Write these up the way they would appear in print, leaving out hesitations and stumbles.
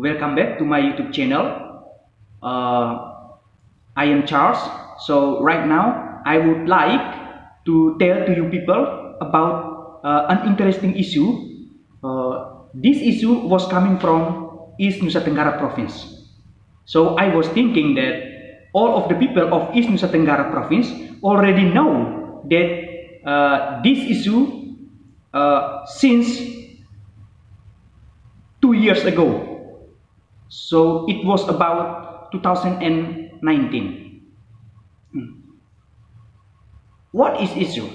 welcome back to my YouTube channel. I am Charles. So right now I would like to tell to you people about an interesting issue. This issue was coming from East Nusa Tenggara province. So I was thinking that all of the people of East Nusa Tenggara province already know that this issue since 2 years ago. So it was about 2019. What is issue?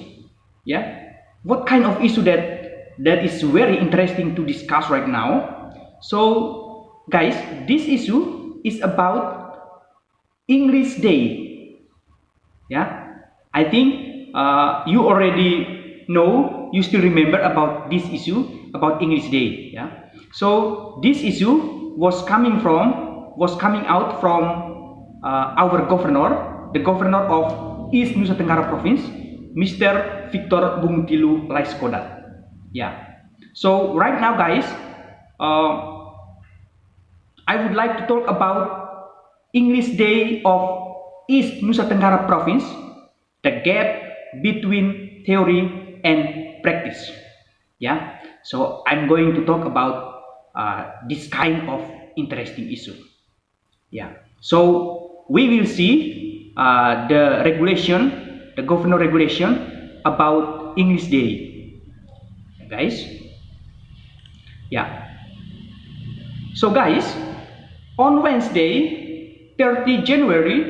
Yeah, what kind of issue that is very interesting to discuss right now? So guys, this issue is about English Day. Yeah, I think you already know, you still remember about this issue about English Day. Yeah, so this issue was coming out from our governor, the governor of East Nusa Tenggara province, Mr. Victor Bungtilu Laiskodat. Yeah, so right now guys, I would like to talk about English Day of East Nusa Tenggara province, the gap between theory and practice. Yeah, so I'm going to talk about this kind of interesting issue. Yeah, so we will see the regulation, the governor regulation about English Day, guys. Yeah, so guys, on Wednesday 30 January,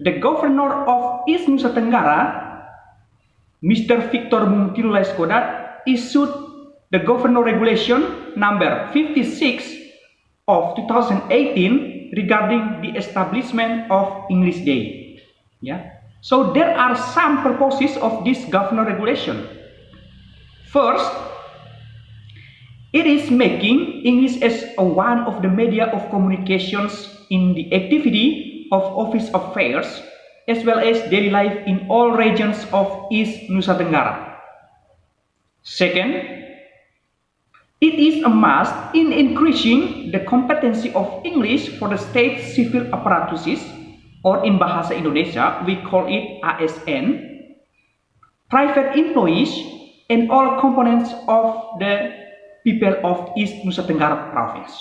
the governor of East Nusa Tenggara, Mr. Victor Bungtilu Laiskodat, issued the governor regulation number 56 of 2018 regarding the establishment of English Day. Yeah. So there are some purposes of this governor regulation. First, it is making English as one of the media of communications in the activity of office affairs as well as daily life in all regions of East Nusa Tenggara. Second, it is a must in increasing the competency of English for the state civil apparatuses, or in Bahasa Indonesia we call it ASN, private employees, and all components of the people of East Nusa Tenggara province.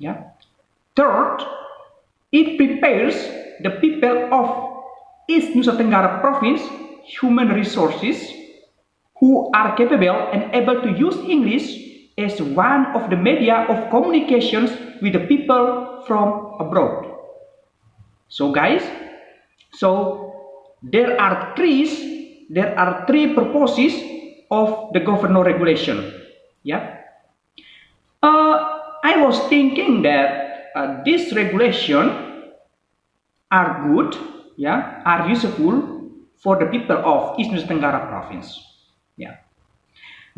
Yeah. Third, it prepares the people of East Nusa Tenggara province human resources who are capable and able to use English as one of the media of communications with the people from abroad. So guys, so there are three purposes of the governor regulation. Yeah, I was thinking that this regulation are good, yeah, are useful for the people of East Nusa Tenggara province. Yeah,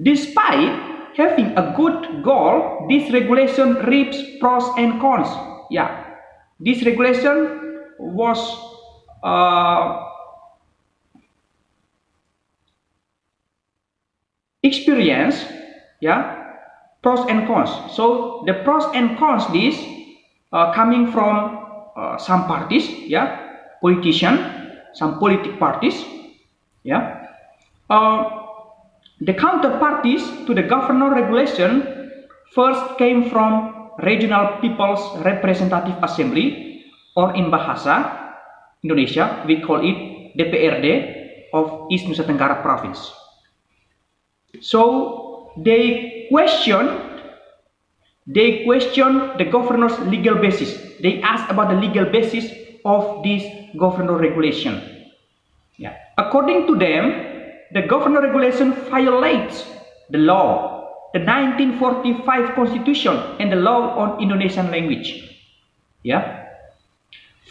despite having a good goal, this regulation reaps pros and cons. Yeah, this regulation was experience, yeah, pros and cons. So the pros and cons this coming from some parties, yeah, politician, some politic parties, yeah. The counterparties to the governor regulation first came from Regional People's Representative Assembly, or in Bahasa Indonesia we call it DPRD of East Nusa Tenggara province. So they questioned the governor's legal basis. They asked about the legal basis of this governor regulation. Yeah. According to them, the governor regulation violates the law, the 1945 Constitution, and the law on Indonesian language. Yeah.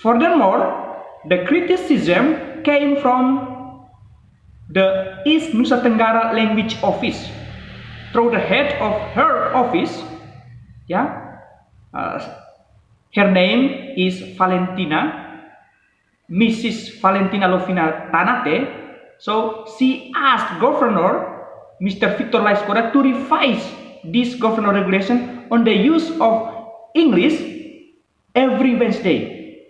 Furthermore, the criticism came from the East Nusa Tenggara Language Office through the head of her office. Yeah, her name is Mrs. Valentina Lovina Tanate. So she asked Governor Mr. Victor Laiskodat to revise this governor regulation on the use of English every Wednesday.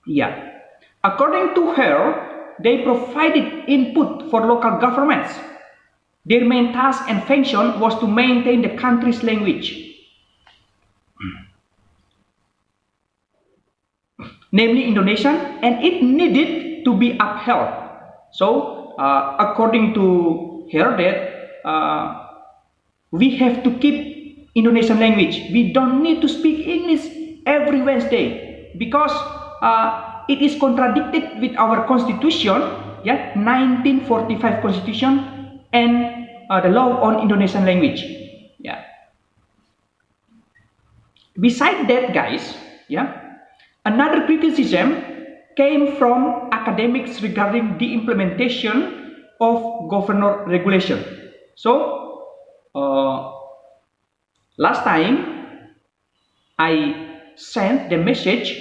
Yeah. According to her, they provided input for local governments. Their main task and function was to maintain the country's language, namely Indonesian, and it needed to be upheld. So, according to her, that we have to keep Indonesian language. We don't need to speak English every Wednesday because it is contradicted with our constitution, yeah, 1945 constitution and the law on Indonesian language. Yeah. Besides that, guys, yeah, another criticism came from academics regarding the implementation of governor regulation. So, last time I sent the message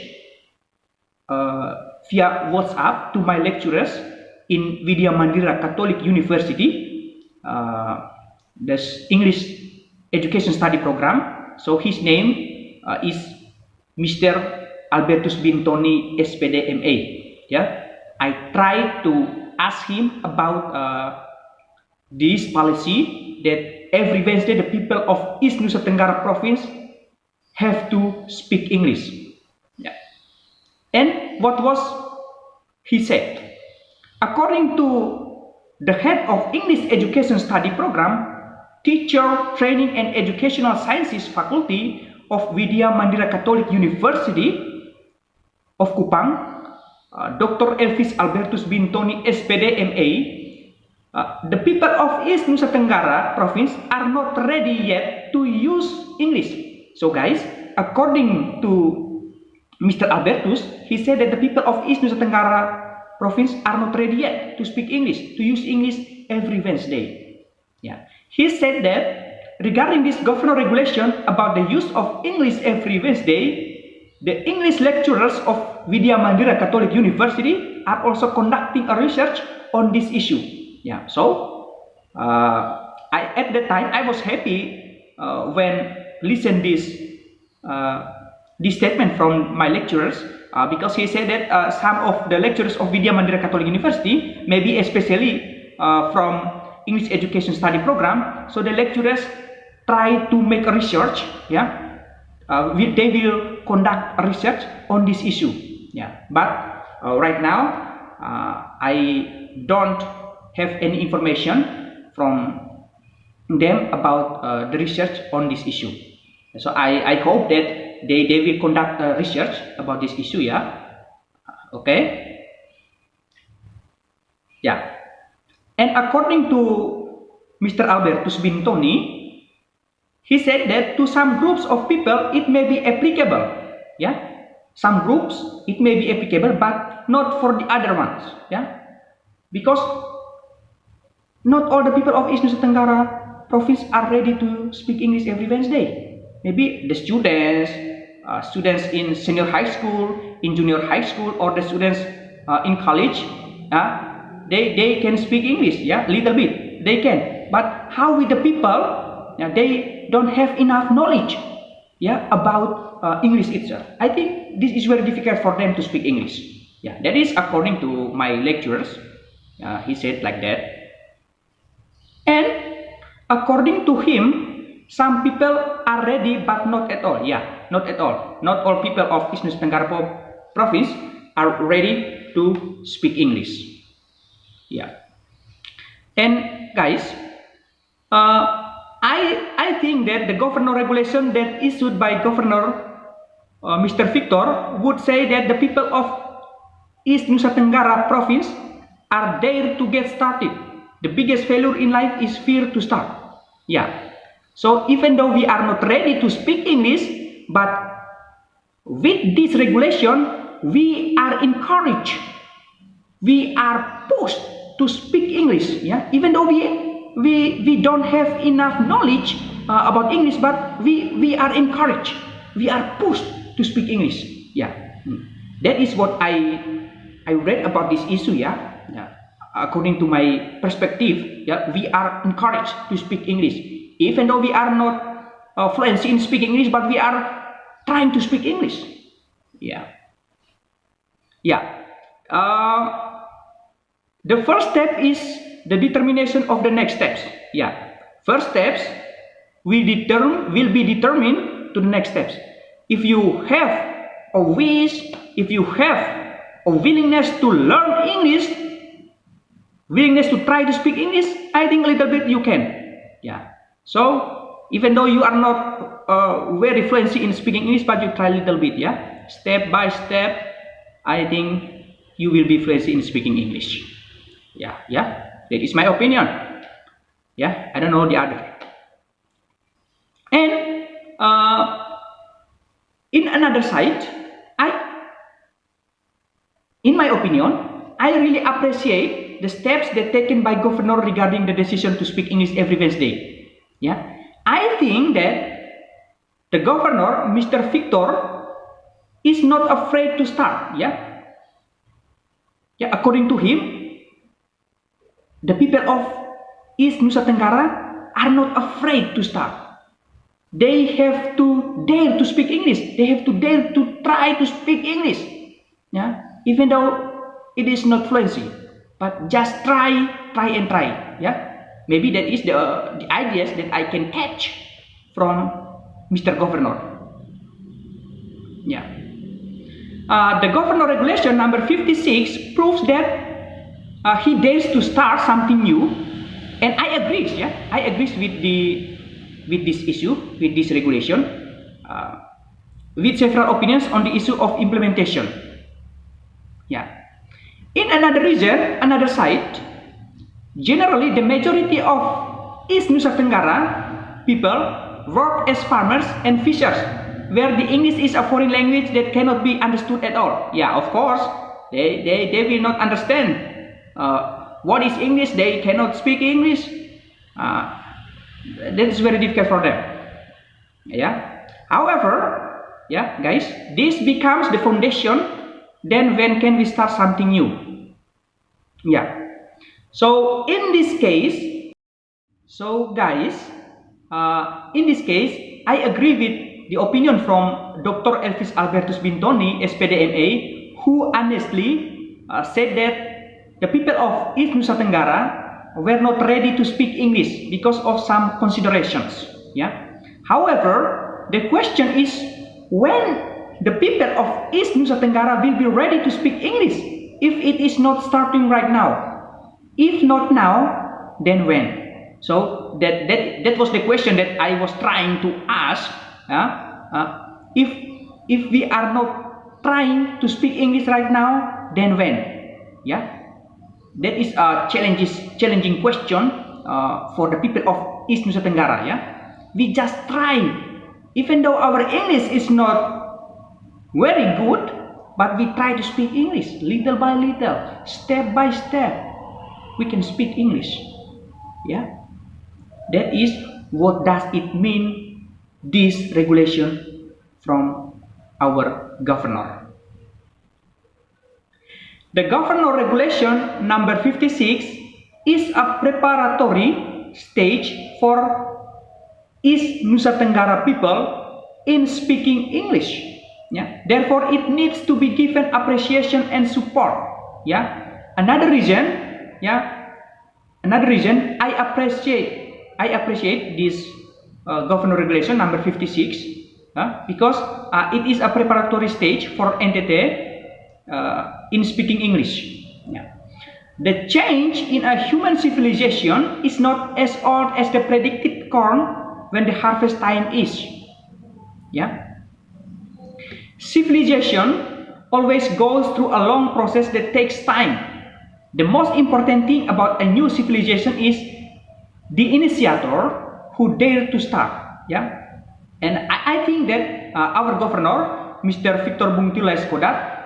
via WhatsApp to my lecturers in Widya Mandira Catholic University, the English Education Study Program. So his name is Mr. Albertus Bintoni, SPD MA. Yeah, I tried to ask him about this policy that every Wednesday the people of East Nusa Tenggara Province have to speak English. Yeah. And what was he said? According to the head of English Education Study Program, Teacher Training and Educational Sciences Faculty of Widya Mandira Catholic University of Kupang, Dr. Elvis Albertus Bintoni, SPD MA, the people of East Nusa Tenggara Province are not ready yet to use English. So guys, according to Mr. Albertus, he said that the people of East Nusa Tenggara Province are not ready yet to speak English, to use English every Wednesday. Yeah. He said that regarding this governor regulation about the use of English every Wednesday, the English lecturers of Widya Mandira Catholic University are also conducting a research on this issue. Yeah. So, at that time I was happy when listen this statement from my lecturers because he said that some of the lecturers of Widya Mandira Catholic University, maybe especially from English Education Study Program, so the lecturers try to make a research. Yeah. They will conduct a research on this issue. Yeah, but right now I don't have any information from them about the research on this issue. So I hope that they will conduct a research about this issue. Yeah. Okay. Yeah. And according to Mr. Albertus Bintoni, he said that to some groups of people it may be applicable. Yeah, some groups it may be applicable, but not for the other ones. Yeah, because not all the people of East Nusa Tenggara Province are ready to speak English every Wednesday. Maybe the students, students in senior high school, in junior high school, or the students in college, they can speak English. Yeah, little bit they can. But how with the people? Yeah, they don't have enough knowledge, yeah, about English itself. I think this is very difficult for them to speak English. Yeah, that is according to my lecturers. He said like that. And according to him, some people are ready, but not at all. Yeah, not at all. Not all people of East Nusa Tenggara Province are ready to speak English. Yeah. And guys, I think that the governor regulation that issued by Governor Mr. Victor would say that the people of East Nusa Tenggara Province are there to get started. The biggest failure in life is fear to start. Yeah. So even though we are not ready to speak English, but with this regulation, we are encouraged. We are pushed to speak English. Yeah. Even though we don't have enough knowledge about English, but we are encouraged. We are pushed to speak English. Yeah. That is what I read about this issue. Yeah. Yeah. According to my perspective, yeah, we are encouraged to speak English. Even though we are not fluent in speaking English, but we are trying to speak English. Yeah. Yeah. The first step is the determination of the next steps. Yeah. First steps will be determined to the next steps. If you have a wish, if you have a willingness to learn English, willingness to try to speak English, I think a little bit you can. Yeah. So even though you are not very fluent in speaking English, but you try a little bit. Yeah. Step by step, I think you will be fluent in speaking English. Yeah. Yeah. That is my opinion. Yeah. I don't know the other. And in another side, in my opinion, I really appreciate the steps that taken by governor regarding the decision to speak English every Wednesday. Yeah, I think that the governor, Mr. Victor, is not afraid to start. Yeah, according to him, the people of East Nusa Tenggara are not afraid to start. They have to dare to speak English. They have to dare to try to speak English. Yeah, even though it is not fluency, but just try. Yeah, maybe that is the ideas that I can catch from Mr. Governor. Yeah, the Governor Regulation number 56 proves that he dares to start something new, and I agree. Yeah, I agree with this issue, with this regulation, with several opinions on the issue of implementation. Yeah. In another region, another side, generally the majority of East Nusa Tenggara people work as farmers and fishers, where the English is a foreign language that cannot be understood at all. Yeah, of course, they will not understand what is English. They cannot speak English. That is very difficult for them. Yeah. However, yeah, guys, this becomes the foundation. Then when can we start something new? Yeah. So in this case, in this case, I agree with the opinion from Dr. Elvis Albertus Bintoni, SPDMA, who honestly said that the people of East Nusa Tenggara were not ready to speak English because of some considerations. Yeah. However, the question is when the people of East Nusa Tenggara will be ready to speak English if it is not starting right now. If not now, then when? So that was the question that I was trying to ask. If we are not trying to speak English right now, then when? Yeah. That is a challenging question for the people of East Nusa Tenggara. Yeah, we just try, even though our English is not very good, but we try to speak English little by little, step by step. We can speak English. Yeah, that is what does it mean. This regulation from our governor. The Governor Regulation number 56 is a preparatory stage for East Nusa Tenggara people in speaking English. Yeah. Therefore, it needs to be given appreciation and support. Yeah. Another reason, I appreciate this Governor Regulation number 56 because it is a preparatory stage for NTT. In speaking English. Yeah. The change in a human civilization is not as old as the predicted corn when the harvest time is. Yeah. Civilization always goes through a long process that takes time. The most important thing about a new civilization is the initiator who dare to start. Yeah. And I think that our governor, Mr. Victor Bungtila Skodat,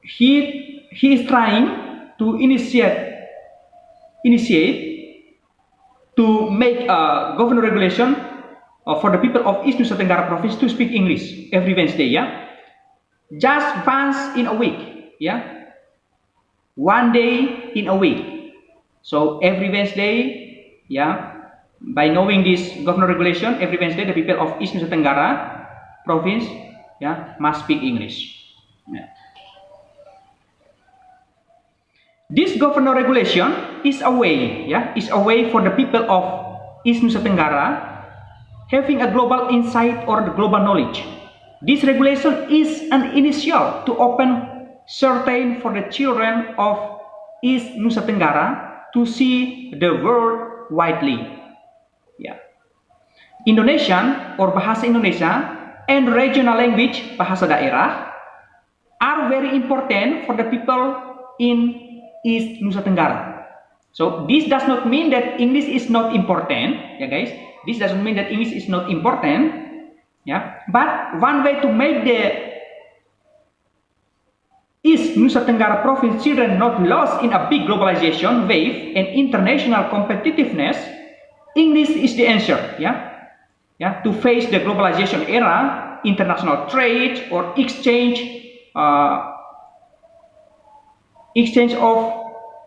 he is trying to initiate to make a governor regulation for the people of East Nusa Tenggara province to speak English every Wednesday. Yeah, just once in a week. Yeah, one day in a week. So every Wednesday, yeah, By knowing this governor regulation, every Wednesday the people of East Nusa Tenggara province, must speak English. Yeah. This governor regulation is a way, is a way for the people of East Nusa Tenggara having a global insight or the global knowledge. This regulation is an initial to open certain for the children of East Nusa Tenggara to see the world widely. Indonesian or bahasa Indonesia and regional language bahasa daerah are very important for the people in East Nusa Tenggara. So this does not mean that English is not important, guys. This doesn't mean that English is not important, But one way to make the East Nusa Tenggara province children not lost in a big globalization wave and international competitiveness, English is the answer, to face the globalization era, international trade or exchange of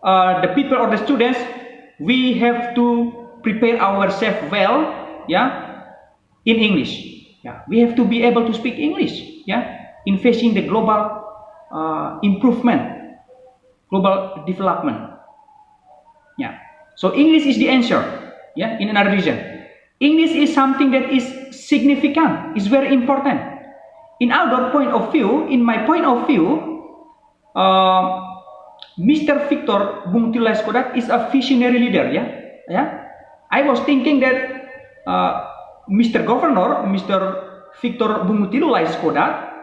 the people or the students. We have to prepare ourselves well, in English. We have to be able to speak English, in facing the global improvement, global development. So English is the answer, in another region. English is something that is significant, is very important. In our point of view, in my point of view, Mr. Victor Bung Tilu Laiskodat is a visionary leader, I was thinking that Mr. Governor, Mr. Victor Bung Tilu Laiskodat,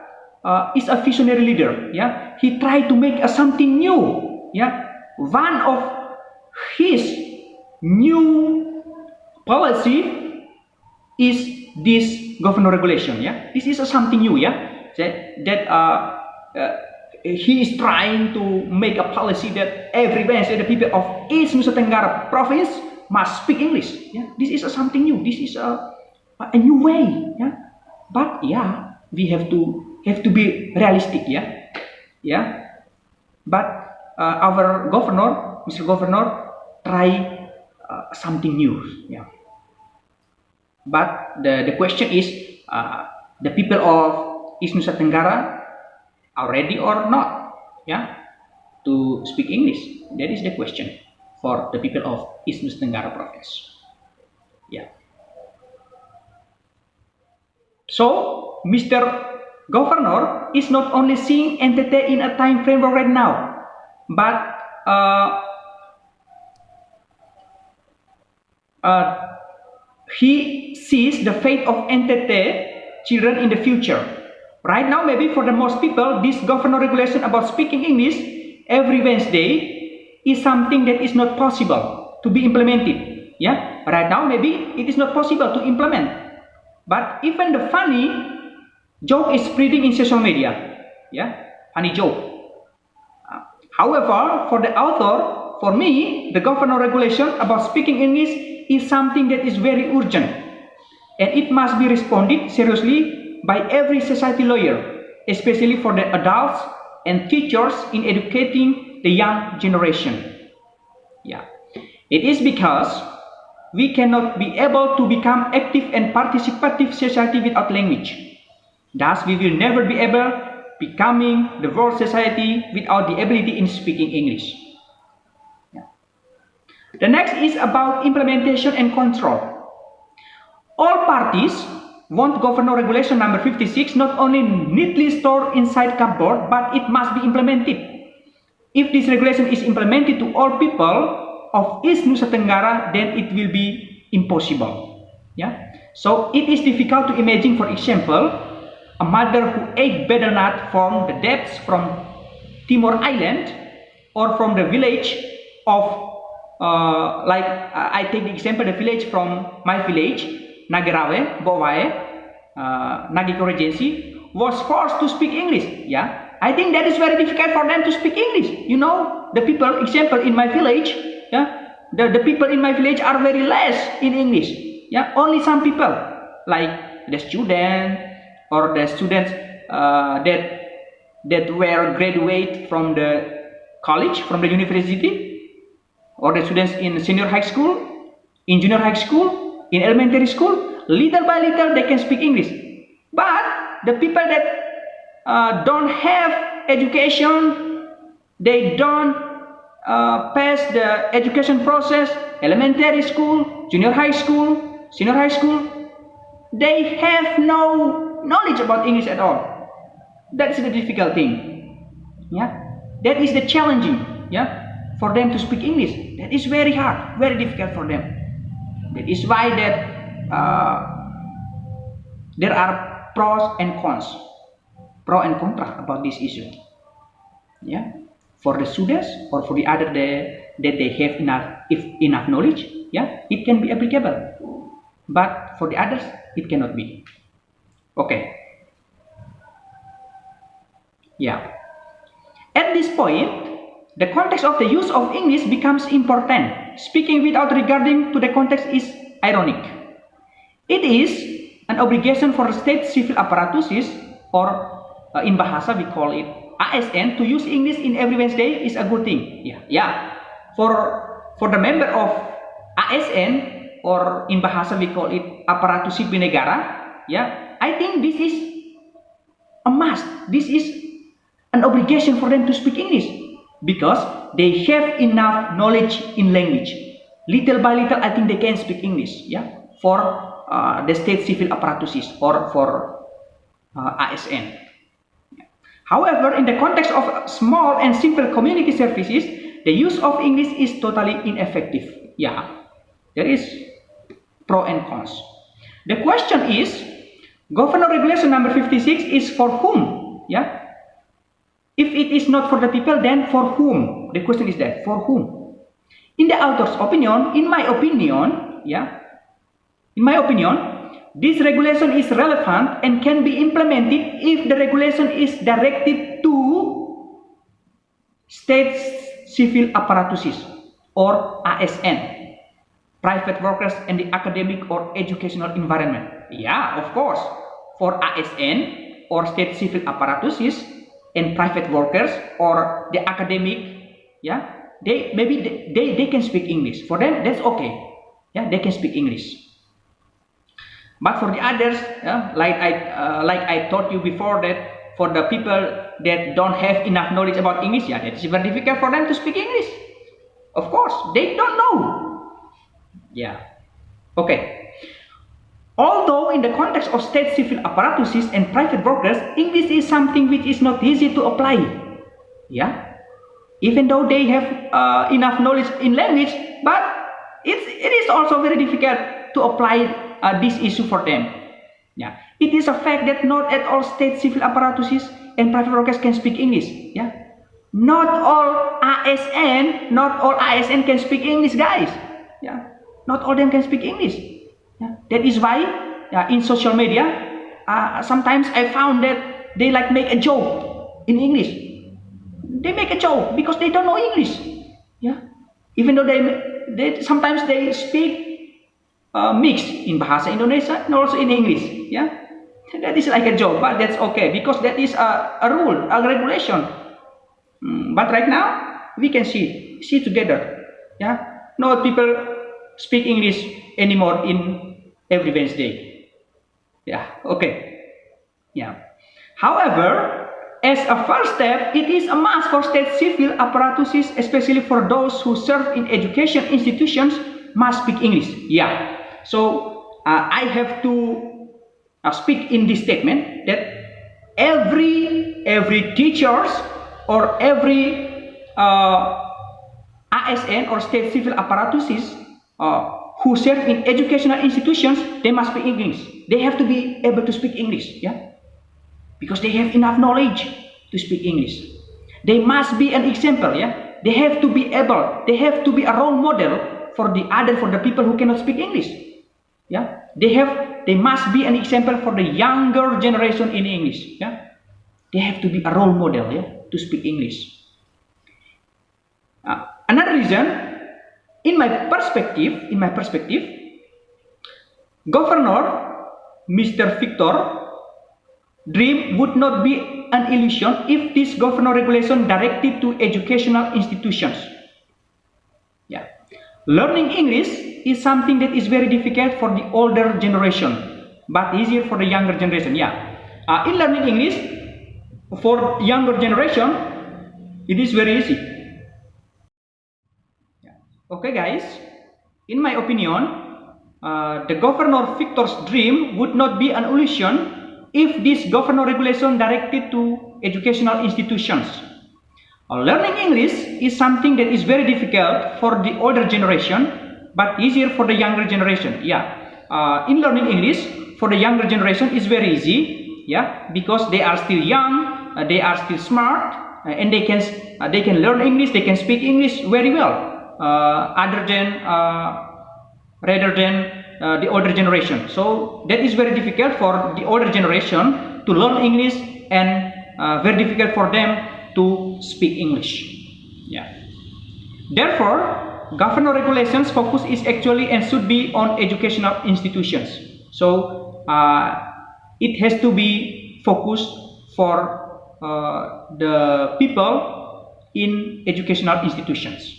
is a visionary leader, He tried to make something new, One of his new policy is this governor regulation, This is something new, that he is trying to make a policy that everywhere the people of East Nusa Tenggara province must speak English. This is something new. This is a new way. But we have to be realistic. But our governor, Mr. Governor, try something new. But the question is, the people of East Nusa Tenggara are ready or not, to speak English? That is the question for the people of East Nusa Tenggara province. So Mr. Governor is not only seeing NTT in a time framework right now, but he sees the fate of NTT children in the future. Right now, maybe for the most people, this governor regulation about speaking English every Wednesday is something that is not possible to be implemented. Right now, maybe it is not possible to implement. But even the funny joke is spreading in social media. Funny joke. However, for the author, for me, the governor regulation about speaking English is something that is very urgent, and it must be responded seriously by every society lawyer, especially for the adults and teachers in educating the young generation. It is because we cannot be able to become active and participative society without language. Thus, we will never be able becoming the world society without the ability in speaking English. The next is about implementation and control. All parties want governor regulation number 56 not only neatly stored inside cupboard, but it must be implemented. If this regulation is implemented to all people of East Nusa Tenggara, then it will be impossible. So it is difficult to imagine, for example, a mother who ate betel nut from the depths from Timor Island or from the village of I take the example, the village from my village, Nagarawe, Bowae, Nagiko Regency, was forced to speak English. I think that is very difficult for them to speak English. The people, example, in my village, the people in my village are very less in English. Only some people, like the student or the students that were graduate from the college, from the university, or the students in senior high school. In junior high school, in elementary school, little by little they can speak English. But the people that don't have education, they don't pass the education process, elementary school, junior high school, senior high school, they have no knowledge about English at all. That's the difficult thing. Yeah, that is the challenging. Yeah, for them to speak English. That is very hard, very difficult for them. That is why that there are pros and cons, pro and contra about this issue. Yeah, for the students or for the other that they have enough knowledge, yeah, it can be applicable. But for the others, it cannot be. Okay. Yeah. At this point, the context of the use of English becomes important. Speaking without regarding to the context is ironic. It is an obligation for the state civil apparatuses, or in Bahasa we call it ASN, to use English in every Wednesday is a good thing. Yeah. For the member of ASN, or in Bahasa we call it aparatus sipil negara, yeah, I think this is a must. This is an obligation for them to speak English because they have enough knowledge in language. Little by little, I think they can speak English. Yeah, for the state civil apparatuses or for ASN. However, in the context of small and simple community services, the use of English is totally ineffective. Yeah, there is pro and cons. The question is, Governor Regulation number 56 is for whom? Yeah. If it is not for the people, then for whom? The question is that, for whom? In the author's opinion, in my opinion, this regulation is relevant and can be implemented if the regulation is directed to state civil apparatuses or ASN, private workers and the academic or educational environment. Yeah, of course, for ASN or state civil apparatuses and private workers or the academic, yeah, they can speak English. For them, that's okay. Yeah, they can speak English. But for the others, like I told you before, that for the people that don't have enough knowledge about English, yeah, that is very difficult for them to speak English. Of course, they don't know. Yeah. Okay. Although in the context of state civil apparatuses and private workers, English is something which is not easy to apply. Yeah. Even though they have enough knowledge in language, but it is also very difficult to apply this issue for them. Yeah. It is a fact that not at all state civil apparatuses and private workers can speak English. Yeah. Not all ASN can speak English, guys. Yeah. Not all of them can speak English. Yeah. That is why in social media, sometimes I found that they like make a joke in English. They make a joke because they don't know English. Yeah. Even though they sometimes they speak mixed in Bahasa Indonesia and also in English. Yeah. That is like a joke, but that's okay because that is a rule, a regulation. But right now we can see together. Yeah. No people speak English anymore in every Wednesday. Yeah, okay. Yeah. However, as a first step, it is a must for state civil apparatuses, especially for those who serve in education institutions, must speak English. Yeah. So I have to speak in this statement that every teachers or every ASN or state civil apparatuses who serve in educational institutions, they must speak English. They have to be able to speak English, yeah, because they have enough knowledge to speak English. They must be an example, yeah. They have to be able. They have to be a role model for the people who cannot speak English, yeah. They must be an example for the younger generation in English, yeah. They have to be a role model, yeah, to speak English. Another reason. In my perspective, Governor Mr. Victor dream would not be an illusion if this governor regulation directed to educational institutions. Yeah. Learning English is something that is very difficult for the older generation, but easier for the younger generation. Yeah, in learning English for younger generation, it is very easy. Okay, guys. In my opinion, the Governor Victor's dream would not be an illusion if this governor regulation directed to educational institutions. Learning English is something that is very difficult for the older generation, but easier for the younger generation. Yeah, in learning English for the younger generation is very easy. Yeah, because they are still young, they are still smart, and they can learn English, they can speak English very well. Rather than the older generation. So that is very difficult for the older generation to learn English, and very difficult for them to speak English. Yeah. Therefore, governor regulations focus is actually and should be on educational institutions. So it has to be focused for the people in educational institutions.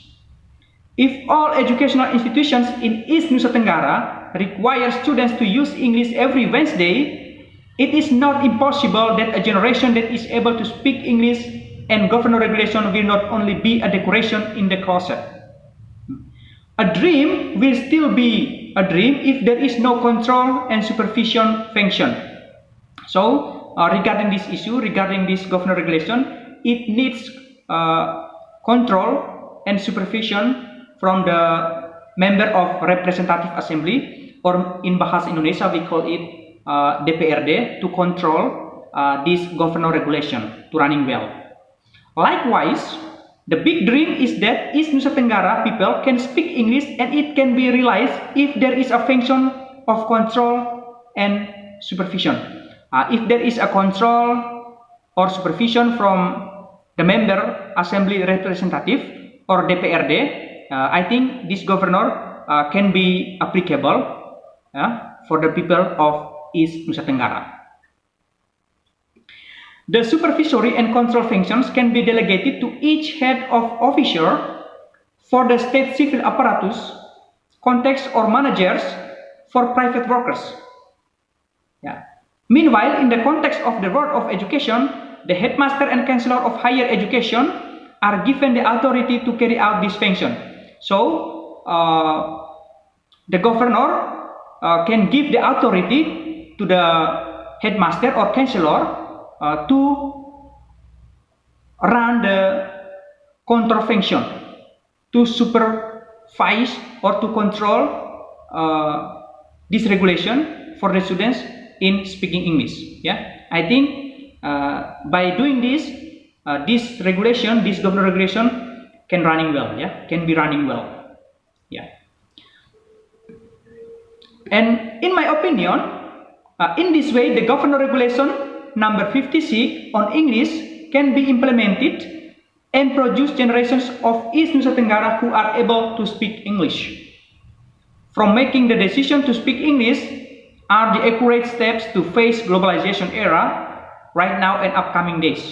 If all educational institutions in East Nusa Tenggara require students to use English every Wednesday, it is not impossible that a generation that is able to speak English and governor regulation will not only be a decoration in the closet. A dream will still be a dream if there is no control and supervision function. So, regarding this issue, regarding this governor regulation, it needs control and supervision from the member of Representative Assembly, or in Bahasa Indonesia we call it DPRD, to control this governor regulation to running well. Likewise, the big dream is that East Nusa Tenggara people can speak English, and it can be realized if there is a function of control and supervision. If there is a control or supervision from the member Assembly Representative or DPRD, I think this governor can be applicable for the people of East Nusa Tenggara. The supervisory and control functions can be delegated to each head of officer for the state civil apparatus, contacts or managers for private workers. Yeah. Meanwhile, in the context of the world of education, the headmaster and chancellor of higher education are given the authority to carry out this function. So, the governor can give the authority to the headmaster or chancellor to run the control function, to supervise or to control this regulation for the students in speaking English. Yeah, I think by doing this, this regulation, this governor regulation, can running well. Yeah, can be running well. Yeah, and in my opinion, in this way, the governor regulation number 56 on English can be implemented and produce generations of East Nusa Tenggara who are able to speak English. From making the decision to speak English are the accurate steps to face globalization era right now and upcoming days.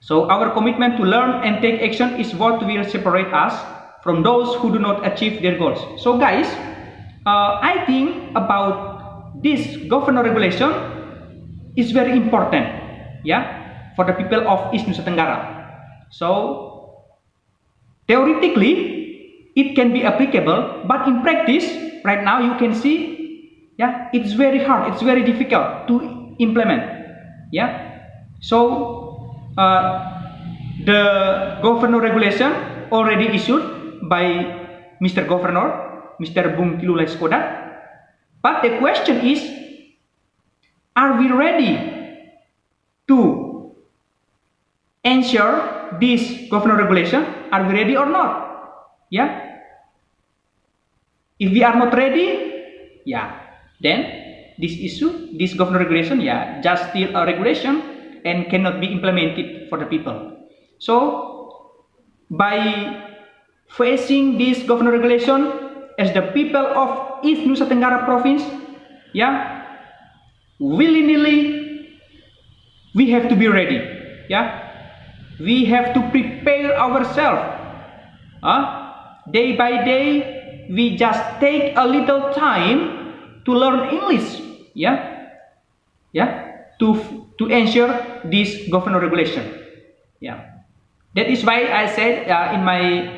So our commitment to learn and take action is what will separate us from those who do not achieve their goals. So guys, I think about this governor regulation is very important, yeah, for the people of East Nusa Tenggara. So theoretically it can be applicable, but in practice right now you can see, yeah, it's very hard, it's very difficult to implement. Yeah, so the governor regulation already issued by Mr. Governor, Mr. Bung Tilulai Skodat. But the question is, are we ready to ensure this governor regulation? Are we ready or not? Yeah. If we are not ready, yeah, then this issue, this governor regulation, yeah, just still a regulation and cannot be implemented for the people. So, by facing this governor regulation as the people of East Nusa Tenggara province, yeah, willy-nilly, we have to be ready. Yeah, we have to prepare ourselves day by day, we just take a little time to learn English, yeah, to ensure this governor regulation, yeah. That is why I said in my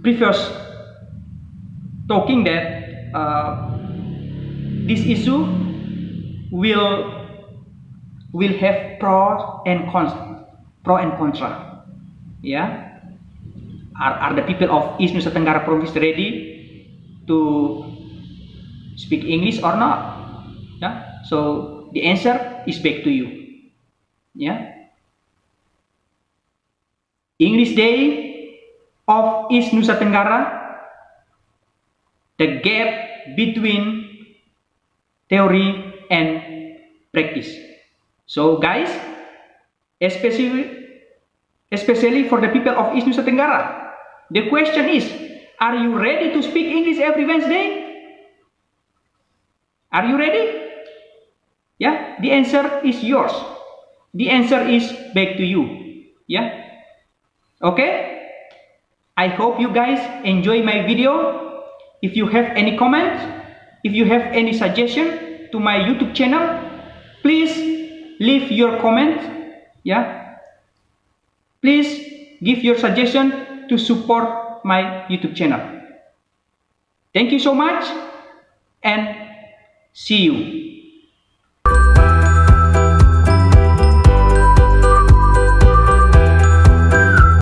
previous talking that this issue will have pro and contra, yeah. Are the people of East Nusa Tenggara province ready to speak English or not? Yeah. So the answer is back to you. Yeah. English Day of East Nusa Tenggara. The gap between theory and practice. So guys, especially for the people of East Nusa Tenggara, the question is, are you ready to speak English every Wednesday? Are you ready? Yeah, the answer is yours. The answer is back to you. Yeah. Okay. I hope you guys enjoy my video. If you have any comment, if you have any suggestion to my YouTube channel, please leave your comment. Yeah. Please give your suggestion to support my YouTube channel. Thank you so much and see you.